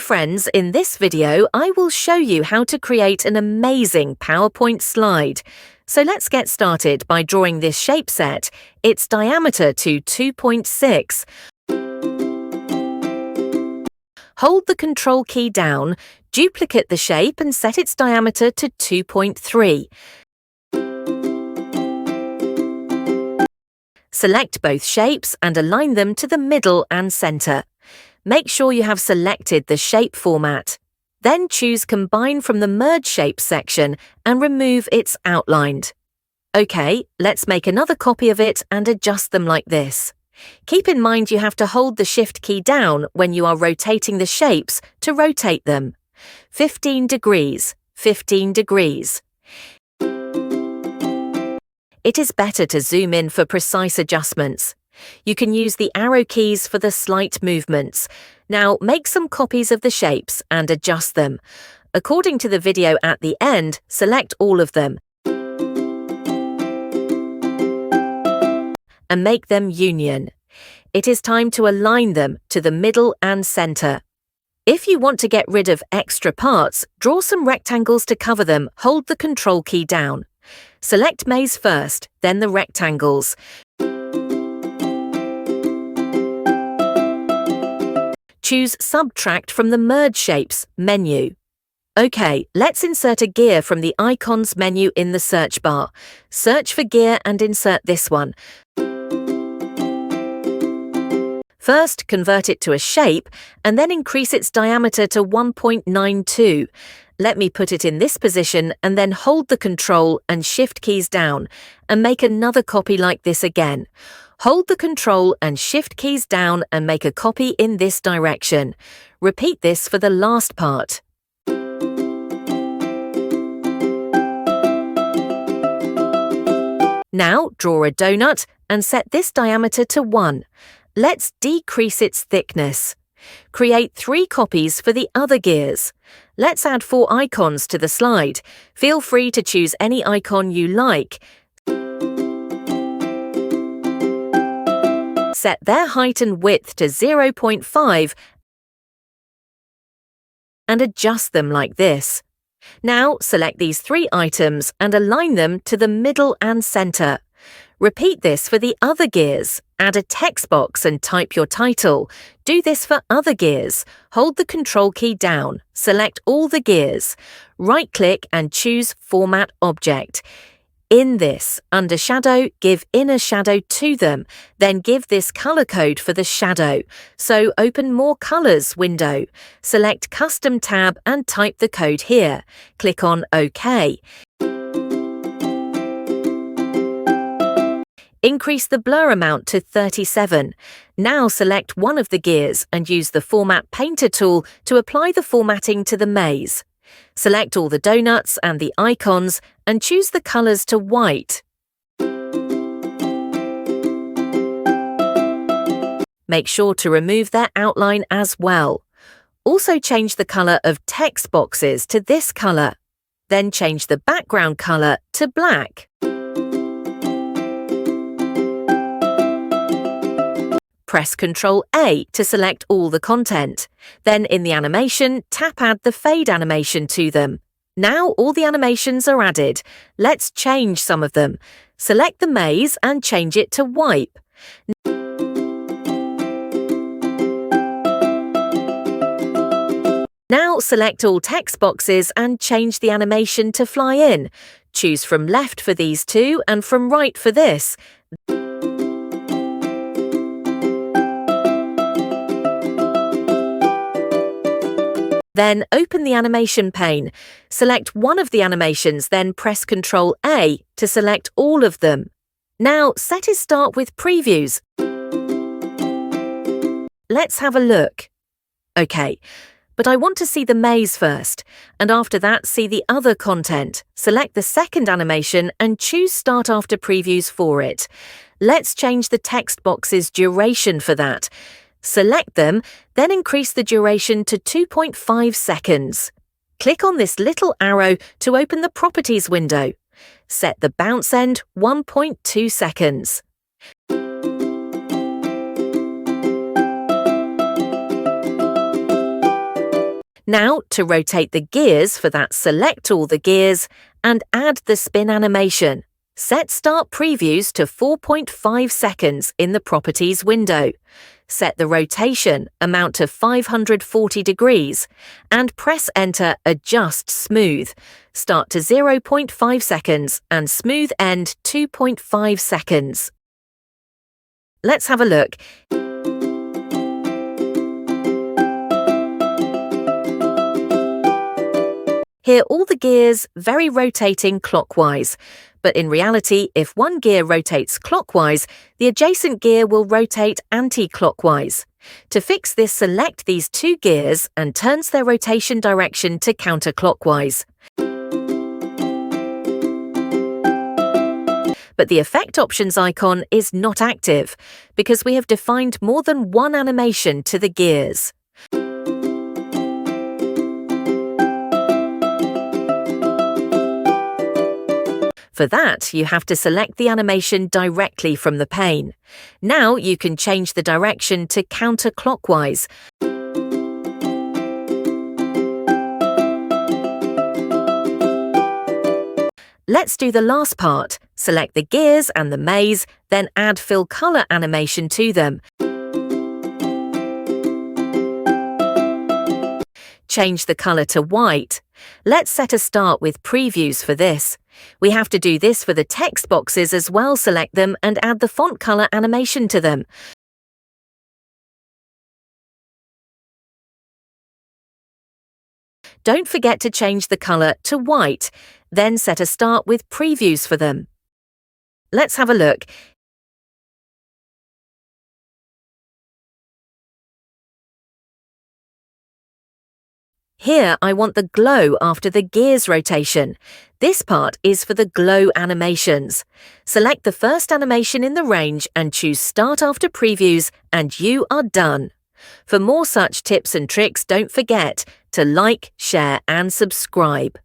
friends, in this video I will show you how to create an amazing PowerPoint slide. So let's get started by drawing this shape set, its diameter to 2.6. Hold the Control key down, duplicate the shape and set its diameter to 2.3. Select both shapes and align them to the middle and center. Make sure you have selected the shape format. Then choose Combine from the Merge Shapes section and remove its outlined. OK, let's make another copy of it and adjust them like this. Keep in mind you have to hold the Shift key down when you are rotating the shapes to rotate them. 15 degrees, 15 degrees. It is better to zoom in for precise adjustments. You can use the arrow keys for the slight movements. Now make some copies of the shapes and adjust them. According to the video at the end, select all of them and make them union. It is time to align them to the middle and center. If you want to get rid of extra parts, draw some rectangles to cover them. Hold the Control key down. Select maze first, then the rectangles. Choose Subtract from the Merge Shapes menu. OK, let's insert a gear from the Icons menu in the search bar. Search for gear and insert this one. First, convert it to a shape and then increase its diameter to 1.92. Let me put it in this position and then hold the Control and Shift keys down and make another copy like this again. Hold the Control and Shift keys down and make a copy in this direction. Repeat this for the last part. Now draw a donut and set this diameter to 1. Let's decrease its thickness. Create 3 copies for the other gears. Let's add 4 icons to the slide. Feel free to choose any icon you like. Set their height and width to 0.5 and adjust them like this. Now select these 3 items and align them to the middle and center. Repeat this for the other gears. Add a text box and type your title. Do this for other gears. Hold the Control key down. Select all the gears. Right-click and choose Format Object. In this, under Shadow, give inner shadow to them. Then give this color code for the shadow. So open More Colors window. Select Custom tab and type the code here. Click on OK. Increase the blur amount to 37. Now select one of the gears and use the Format Painter tool to apply the formatting to the maze. Select all the donuts and the icons and choose the colors to white. Make sure to remove their outline as well. Also change the color of text boxes to this color. Then change the background color to black. Press Ctrl-A to select all the content. Then in the animation, tap Add the Fade animation to them. Now all the animations are added. Let's change some of them. Select the maze and change it to wipe. Now select all text boxes and change the animation to fly in. Choose from left for these 2 and from right for this. Then open the animation pane. Select one of the animations, then press Ctrl-A to select all of them. Now set his start with previews. Let's have a look. OK, but I want to see the maze first, and after that see the other content. Select the second animation and choose Start After Previews for it. Let's change the text box's duration for that. Select them, then increase the duration to 2.5 seconds. Click on this little arrow to open the Properties window. Set the bounce end 1.2 seconds. Now, to rotate the gears for that, select all the gears and add the spin animation. Set Start Previews to 4.5 seconds in the Properties window. Set the rotation amount to 540 degrees and press Enter Adjust Smooth. Start to 0.5 seconds and smooth end 2.5 seconds. Let's have a look. Here all the gears very rotating clockwise, but in reality, if one gear rotates clockwise, the adjacent gear will rotate anti-clockwise. To fix this, select these two gears and turns their rotation direction to counterclockwise. But the Effect Options icon is not active because we have defined more than one animation to the gears. For that, you have to select the animation directly from the pane. Now you can change the direction to counterclockwise. Let's do the last part. Select the gears and the maze, then add fill color animation to them. Change the color to white. Let's set a start with previews for this. We have to do this for the text boxes as well. Select them and add the font color animation to them. Don't forget to change the color to white, then set a start with previews for them. Let's have a look. Here I want the glow after the gears rotation. This part is for the glow animations. Select the first animation in the range and choose Start after Previews and you are done. For more such tips and tricks, don't forget to like, share and subscribe.